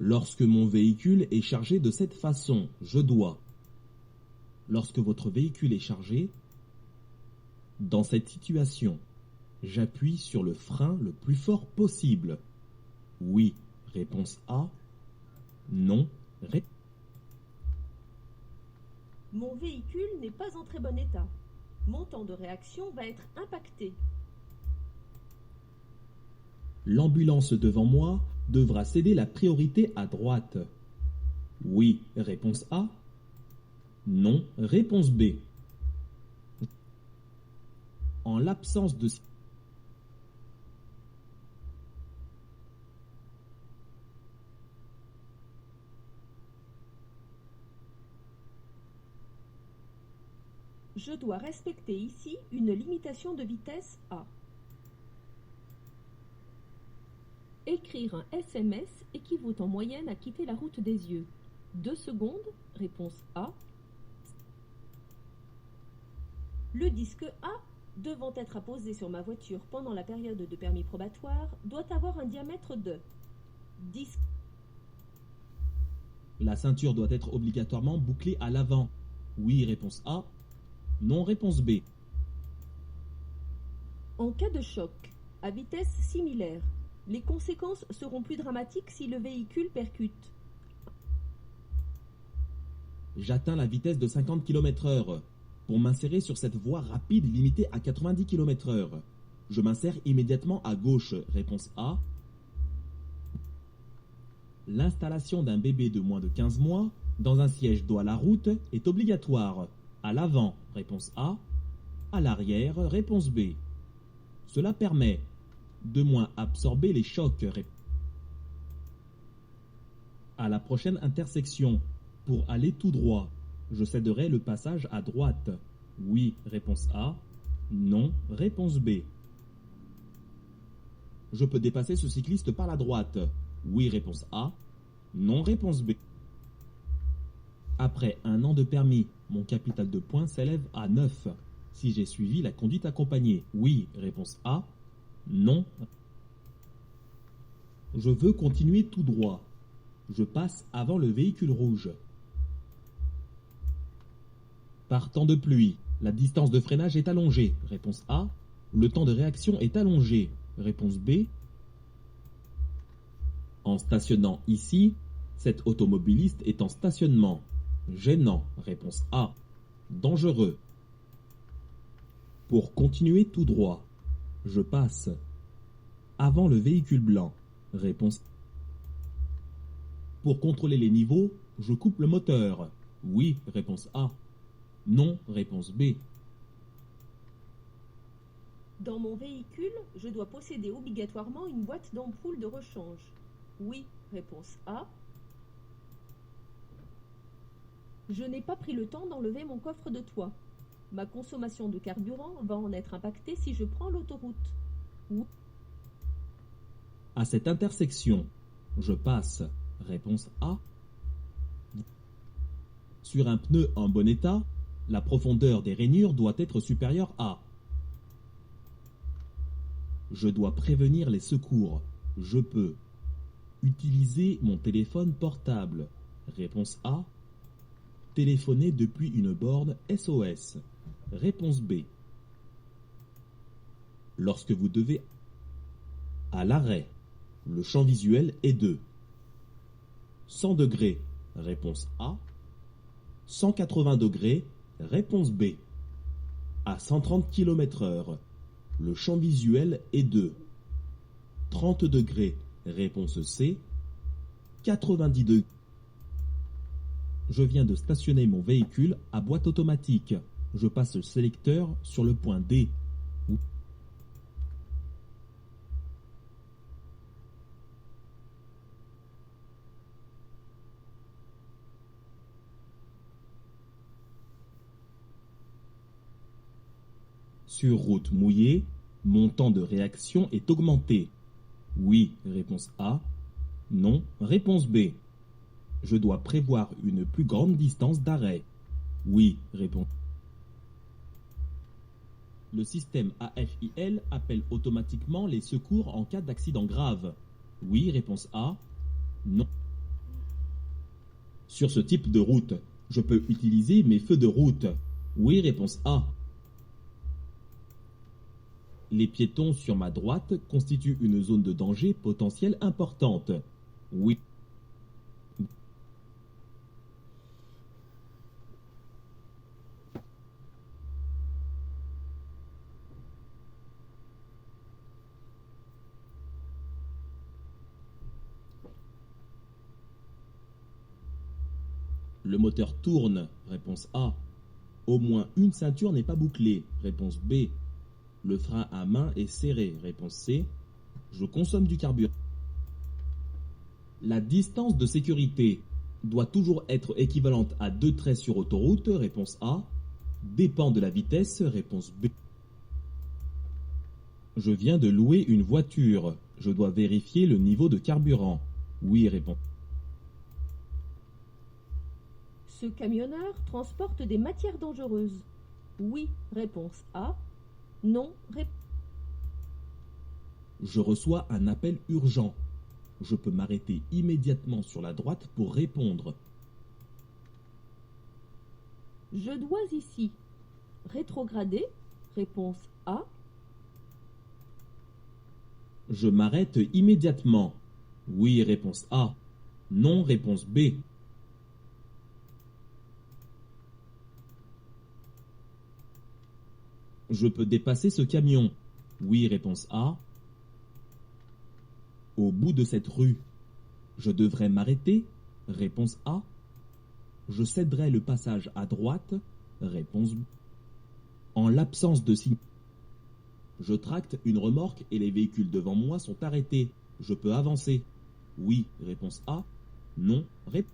Lorsque mon véhicule est chargé de cette façon, je dois. Lorsque votre véhicule est chargé, dans cette situation, j'appuie sur le frein le plus fort possible. Oui, réponse A. Non, Mon véhicule n'est pas en très bon état. Mon temps de réaction va être impacté. L'ambulance devant moi devra céder la priorité à droite. Oui, réponse A. Non, réponse B. En l'absence de... Je dois respecter ici une limitation de vitesse A. Écrire un SMS équivaut en moyenne à quitter la route des yeux. 2 secondes, réponse A. Le disque A, devant être apposé sur ma voiture pendant la période de permis probatoire, doit avoir un diamètre de 10. La ceinture doit être obligatoirement bouclée à l'avant. Oui, réponse A. Non, réponse B. En cas de choc, à vitesse similaire, les conséquences seront plus dramatiques si le véhicule percute. J'atteins la vitesse de 50 km/h. Pour m'insérer sur cette voie rapide limitée à 90 km/h, je m'insère immédiatement à gauche. Réponse A. L'installation d'un bébé de moins de 15 mois dans un siège dos à la route est obligatoire. À l'avant, réponse A. À l'arrière, réponse B. Cela permet de moins absorber les chocs. À la prochaine intersection, pour aller tout droit, je céderai le passage à droite. Oui, réponse A. Non, réponse B. Je peux dépasser ce cycliste par la droite. Oui, réponse A. Non, réponse B. Après 1 an de permis, mon capital de points s'élève à 9. Si j'ai suivi la conduite accompagnée. Oui, réponse A. Non. Je veux continuer tout droit. Je passe avant le véhicule rouge. Par temps de pluie, la distance de freinage est allongée. Réponse A. Le temps de réaction est allongé. Réponse B. En stationnant ici, cet automobiliste est en stationnement. Gênant. Réponse A. Dangereux. Pour continuer tout droit, je passe avant le véhicule blanc. Réponse A. Pour contrôler les niveaux, je coupe le moteur. Oui, réponse A. Non, réponse B. Dans mon véhicule, je dois posséder obligatoirement une boîte d'ampoule de rechange. Oui, réponse A. Je n'ai pas pris le temps d'enlever mon coffre de toit. Ma consommation de carburant va en être impactée si je prends l'autoroute. Oui. À cette intersection, je passe. Réponse A. Sur un pneu en bon état, la profondeur des rainures doit être supérieure à. Je dois prévenir les secours. Je peux utiliser mon téléphone portable. Réponse A. Téléphoner depuis une borne SOS. Réponse B. Lorsque vous devez à l'arrêt, le champ visuel est de 100 degrés. Réponse A. 180 degrés. Réponse B. À 130 km/h, le champ visuel est de 30 degrés. Réponse C. 90 degrés. Je viens de stationner mon véhicule à boîte automatique. Je passe le sélecteur sur le point D. Sur route mouillée, mon temps de réaction est augmenté. Oui, réponse A. Non, réponse B. Je dois prévoir une plus grande distance d'arrêt. Oui, réponse. Le système AFIL appelle automatiquement les secours en cas d'accident grave. Oui, réponse A. Non. Sur ce type de route, je peux utiliser mes feux de route. Oui, réponse A. Les piétons sur ma droite constituent une zone de danger potentielle importante. Oui. Le moteur tourne. Réponse A. Au moins une ceinture n'est pas bouclée. Réponse B. Le frein à main est serré. Réponse C. Je consomme du carburant. La distance de sécurité doit toujours être équivalente à 2 traits sur autoroute. Réponse A. Dépend de la vitesse. Réponse B. Je viens de louer une voiture. Je dois vérifier le niveau de carburant. Oui, réponse. Ce camionneur transporte des matières dangereuses. Oui, réponse A. Non, réponse. Je reçois un appel urgent. Je peux m'arrêter immédiatement sur la droite pour répondre. Je dois ici. Rétrograder. Réponse A. Je m'arrête immédiatement. Oui, réponse A. Non, réponse B. Je peux dépasser ce camion. Oui, réponse A. Au bout de cette rue, je devrais m'arrêter. Réponse A. Je céderai le passage à droite. Réponse B. En l'absence de signe, je tracte une remorque et les véhicules devant moi sont arrêtés. Je peux avancer. Oui, réponse A. Non, réponse